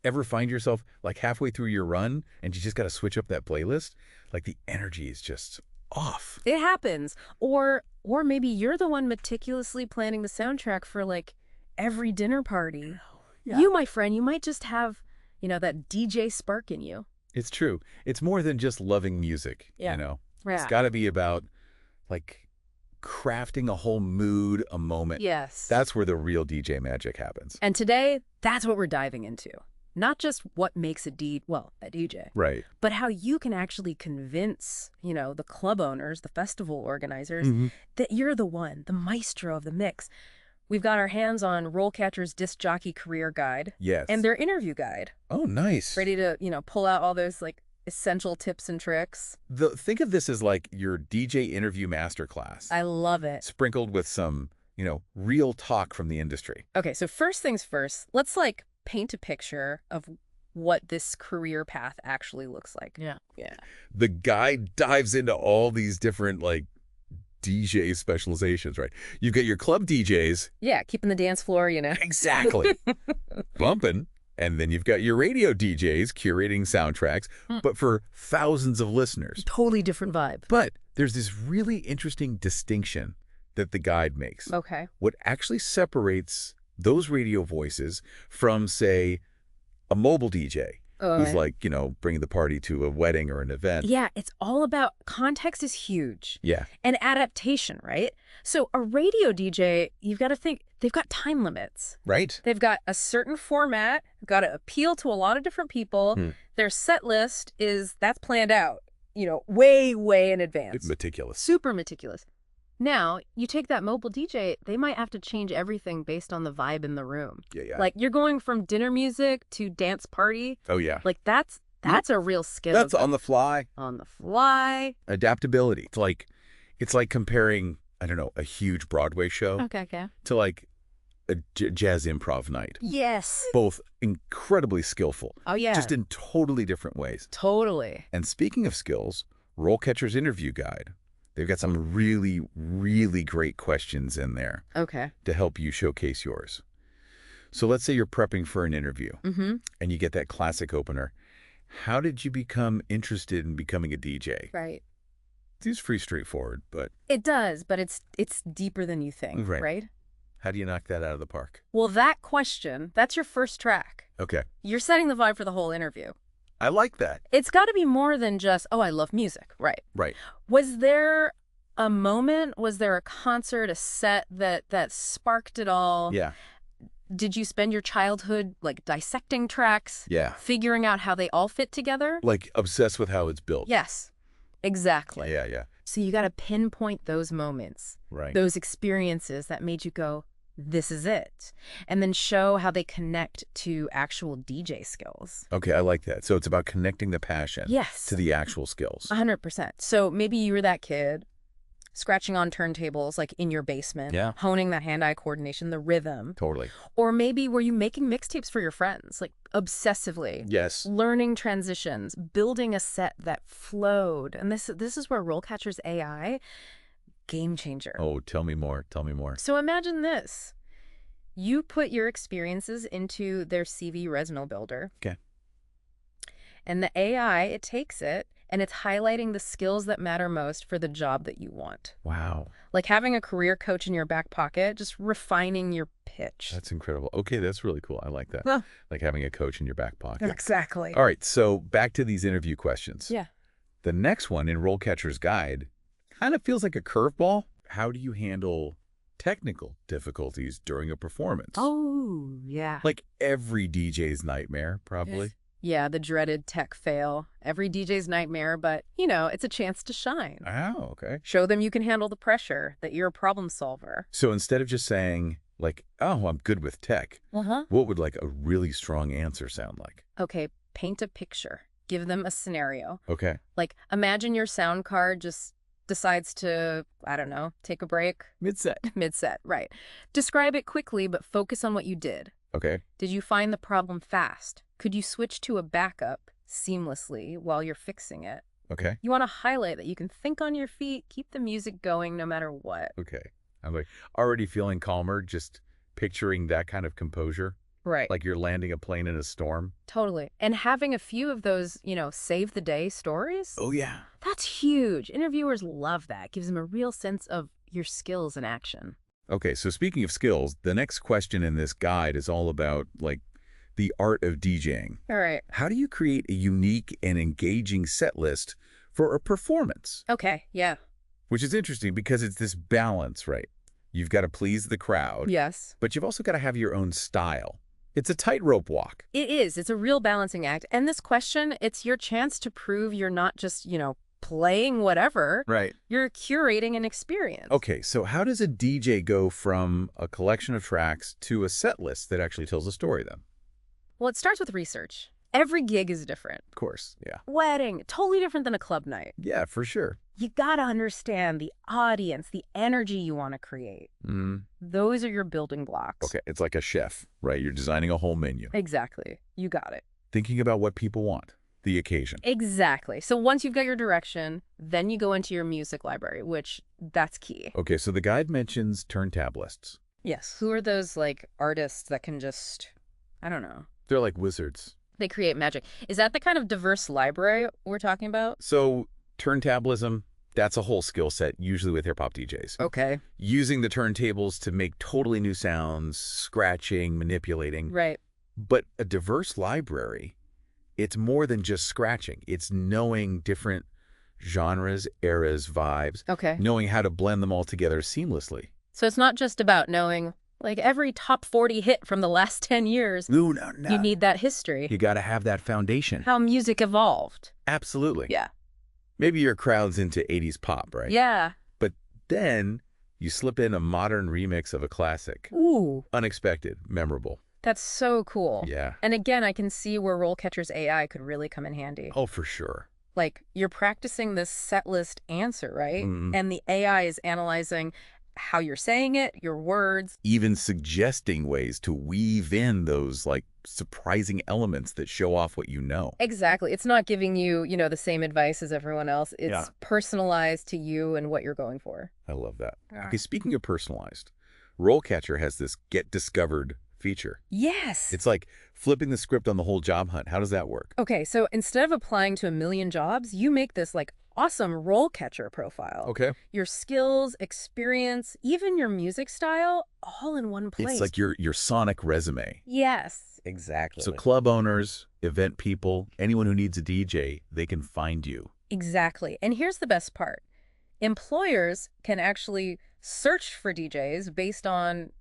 Ever find yourself like halfway through your run and you just got to switch up that playlist? Like the energy is just off. It happens. Or maybe you're the one meticulously planning the soundtrack for like every dinner party. Yeah. You, my friend, you might just have, that DJ spark in you. It's true. It's more than just loving music, Yeah. It's got to be about like crafting a whole mood, a moment. Yes. That's where the real DJ magic happens. And today, that's what we're diving into. Not just what makes a DJ. Right. But how you can actually convince, the club owners, the festival organizers, that you're the one, the maestro of the mix. We've got our hands on RoleCatcher's Disc Jockey Career Guide. Yes. And their interview guide. Oh, nice. Ready to, pull out all those, like, essential tips and tricks. Think of this as like your DJ interview masterclass. I love it. Sprinkled with some, real talk from the industry. Okay, so first things first, let's, paint a picture of what this career path actually looks like. Yeah. The guide dives into all these different, DJ specializations, right? You've got your club DJs. Yeah, keeping the dance floor, Exactly. Bumping. And then you've got your radio DJs curating soundtracks, but for thousands of listeners. Totally different vibe. But there's this really interesting distinction that the guide makes. Okay. What actually separates those radio voices from, say, a mobile DJ who's bringing the party to a wedding or an event. Yeah, it's all about context is huge. Yeah. And adaptation, right? So a radio DJ, you've got to think, they've got time limits. Right. They've got a certain format, got to appeal to a lot of different people. Their set list that's planned out, way, way in advance. It's meticulous. Super meticulous. Now, you take that mobile DJ, they might have to change everything based on the vibe in the room. Yeah. Like, you're going from dinner music to dance party. Oh, yeah. Like, that's a real skill. That's on the fly. On the fly. Adaptability. It's like comparing, I don't know, a huge Broadway show to like a jazz improv night. Yes. Both incredibly skillful. Oh, yeah. Just in totally different ways. Totally. And speaking of skills, RoleCatcher's Interview Guide. They've got some really, really great questions in there to help you showcase yours. So let's say you're prepping for an interview and you get that classic opener. How did you become interested in becoming a DJ? Right. It's pretty straightforward, but... It does, but it's deeper than you think, right? How do you knock that out of the park? Well, that question, that's your first track. Okay. You're setting the vibe for the whole interview. I like that. It's got to be more than just, oh, I love music. Right. Was there a moment, was there a concert, a set that sparked it all? Yeah. Did you spend your childhood dissecting tracks? Yeah. Figuring out how they all fit together? Like obsessed with how it's built. Yes, exactly. Yeah. So you got to pinpoint those moments, those experiences that made you go, this is it. And then show how they connect to actual DJ skills. Okay, I like that. So it's about connecting the passion to the actual skills. 100%. So maybe you were that kid scratching on turntables in your basement, honing that hand-eye coordination, the rhythm. Totally. Or maybe were you making mixtapes for your friends, obsessively? Yes. Learning transitions, building a set that flowed. And this is where RoleCatcher's AI, game changer. Oh, tell me more. So imagine this. You put your experiences into their CV resume builder. Okay. And the AI, it takes it, and it's highlighting the skills that matter most for the job that you want. Wow. Like having a career coach in your back pocket, just refining your pitch. That's incredible. Okay, that's really cool. I like that. Like having a coach in your back pocket. Exactly. All right, so back to these interview questions. Yeah. The next one in RoleCatcher's Guide kind of feels like a curveball. How do you handle technical difficulties during a performance? Oh, yeah. Like every DJ's nightmare, probably. Yeah, the dreaded tech fail. Every DJ's nightmare, but, it's a chance to shine. Oh, okay. Show them you can handle the pressure, that you're a problem solver. So instead of just saying, oh, I'm good with tech, what would, a really strong answer sound like? Okay, paint a picture. Give them a scenario. Okay. Imagine your sound card just decides to, I don't know, take a break. Mid-set, right. Describe it quickly, but focus on what you did. Okay. Did you find the problem fast? Could you switch to a backup seamlessly while you're fixing it? Okay. You want to highlight that you can think on your feet, keep the music going no matter what. Okay. I'm already feeling calmer, just picturing that kind of composure. Right. Like you're landing a plane in a storm. Totally. And having a few of those, save the day stories. Oh, yeah. That's huge. Interviewers love that. Gives them a real sense of your skills in action. Okay, so speaking of skills, the next question in this guide is all about, like, the art of DJing. All right. How do you create a unique and engaging set list for a performance? Okay, yeah. Which is interesting because it's this balance, right? You've got to please the crowd. Yes. But you've also got to have your own style. It's a tightrope walk. It is. It's a real balancing act. And this question, it's your chance to prove you're not just, playing whatever. Right. You're curating an experience. Okay, so how does a DJ go from a collection of tracks to a set list that actually tells a story then? Well, it starts with research. Every gig is different. Of course, yeah. Wedding, totally different than a club night. Yeah, for sure. You gotta understand the audience, the energy you want to create. Those are your building blocks. Okay, it's like a chef, right? You're designing a whole menu. Exactly. You got it. Thinking about what people want, the occasion. Exactly. So once you've got your direction, then you go into your music library, which that's key. Okay, so the guide mentions turntablists. Yes. Who are those, artists that can just, I don't know. They're like wizards. They create magic. Is that the kind of diverse library we're talking about? So turntablism, that's a whole skill set, usually with hip-hop DJs. Okay. Using the turntables to make totally new sounds, scratching, manipulating. Right. But a diverse library, it's more than just scratching. It's knowing different genres, eras, vibes. Okay. Knowing how to blend them all together seamlessly. So it's not just about knowing, every top 40 hit from the last 10 years. No. You need that history. You got to have that foundation. How music evolved. Absolutely. Yeah. Maybe your crowd's into 80s pop, right? Yeah. But then you slip in a modern remix of a classic. Ooh. Unexpected, memorable. That's so cool. Yeah. And again, I can see where RoleCatcher's AI could really come in handy. Oh, for sure. You're practicing this set list answer, right? And the AI is analyzing how you're saying it, your words. Even suggesting ways to weave in those, surprising elements that show off what you know. Exactly. It's not giving you, the same advice as everyone else. It's personalized to you and what you're going for. I love that. Yeah. Okay, speaking of personalized, RoleCatcher has this Get Discovered feature. Yes. It's like flipping the script on the whole job hunt. How does that work? Okay, so instead of applying to a million jobs, you make this awesome RoleCatcher profile. Okay. Your skills, experience, even your music style, all in one place. It's like your sonic resume. Yes, exactly. So club owners, event people, anyone who needs a DJ, they can find you. Exactly. And here's the best part. Employers can actually search for DJs based on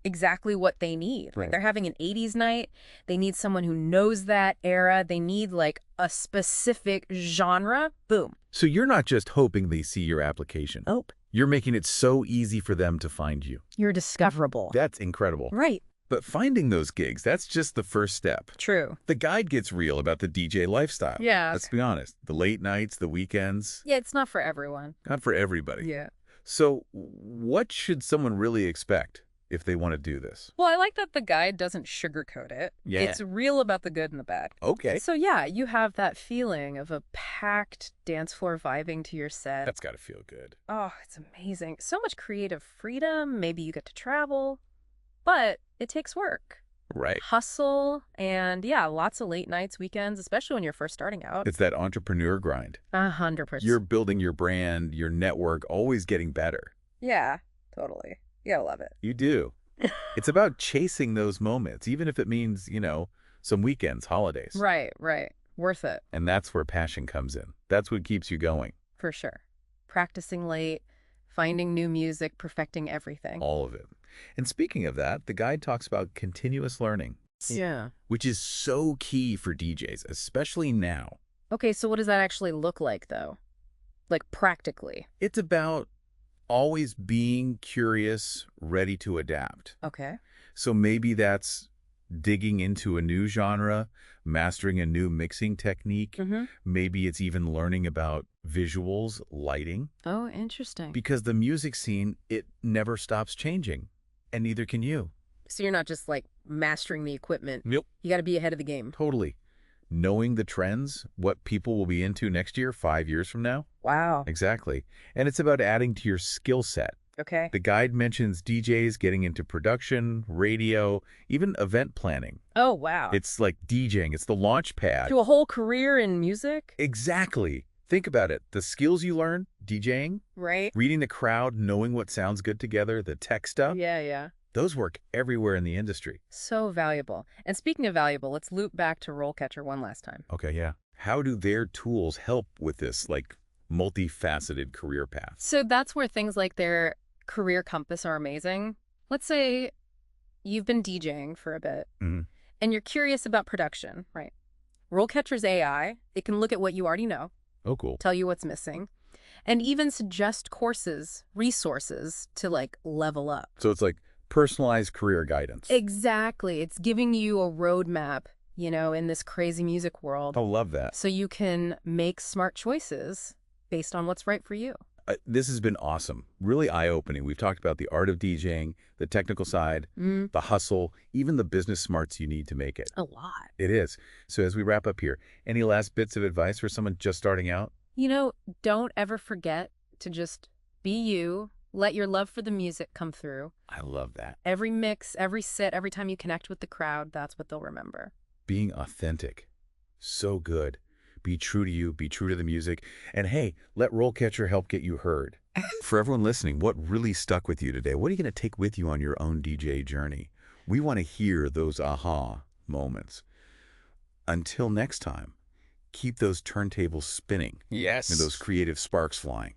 exactly what they need. Right. They're having an 80s night. They need someone who knows that era. They need a specific genre. Boom. So you're not just hoping they see your application. Nope. You're making it so easy for them to find you. You're discoverable. That's incredible. Right. But finding those gigs, that's just the first step. True. The guide gets real about the DJ lifestyle. Yeah. Let's be honest. The late nights, the weekends. Yeah, it's not for everyone. Not for everybody. Yeah. So what should someone really expect if they want to do this? Well, I like that the guide doesn't sugarcoat it. Yeah. It's real about the good and the bad. Okay. So yeah, you have that feeling of a packed dance floor vibing to your set. That's got to feel good. Oh, it's amazing. So much creative freedom. Maybe you get to travel, but it takes work. Right. Hustle, and yeah, lots of late nights, weekends, especially when you're first starting out. It's that entrepreneur grind. 100%. You're building your brand, your network, always getting better. Yeah, totally. You gotta love it. You do. It's about chasing those moments, even if it means, some weekends, holidays. Right. Worth it. And that's where passion comes in. That's what keeps you going. For sure. Practicing late, finding new music, perfecting everything. All of it. And speaking of that, the guide talks about continuous learning. Yeah. Which is so key for DJs, especially now. Okay, so what does that actually look like, though? Practically. It's about always being curious, ready to adapt. Okay. So maybe that's digging into a new genre, mastering a new mixing technique. Maybe it's even learning about visuals, lighting. Oh, interesting. Because the music scene, it never stops changing, and neither can you. So you're not just mastering the equipment. Nope. You got to be ahead of the game. Totally. Knowing the trends, what people will be into next year, 5 years from now. Wow. Exactly. And it's about adding to your skill set Okay. The guide mentions DJs getting into production, radio, even event planning. Oh, wow. It's like DJing. It's the launch pad. To a whole career in music? Exactly. Think about it. The skills you learn, DJing, Right. reading the crowd, knowing what sounds good together, the tech stuff, Yeah. those work everywhere in the industry. So valuable. And speaking of valuable, let's loop back to RoleCatcher one last time. Okay, yeah. How do their tools help with this, like, multifaceted career path? So that's where things like their career compass are amazing. Let's say you've been DJing for a bit, and you're curious about production, right? RoleCatcher's AI, it can look at what you already know. Oh, cool. Tell you what's missing, and even suggest courses, resources to like level up. So it's like personalized career guidance. Exactly. It's giving you a roadmap, in this crazy music world. I love that. So you can make smart choices based on what's right for you. This has been awesome. Really eye-opening. We've talked about the art of DJing, the technical side, the hustle, even the business smarts you need to make it. A lot. It is. So as we wrap up here, any last bits of advice for someone just starting out? Don't ever forget to just be you. Let your love for the music come through. I love that. Every mix, every sit, every time you connect with the crowd, that's what they'll remember. Being authentic. So good. Be true to you, be true to the music, and hey, let RoleCatcher help get you heard. For everyone listening, what really stuck with you today? What are you going to take with you on your own DJ journey? We want to hear those aha moments. Until next time, keep those turntables spinning. Yes. And those creative sparks flying.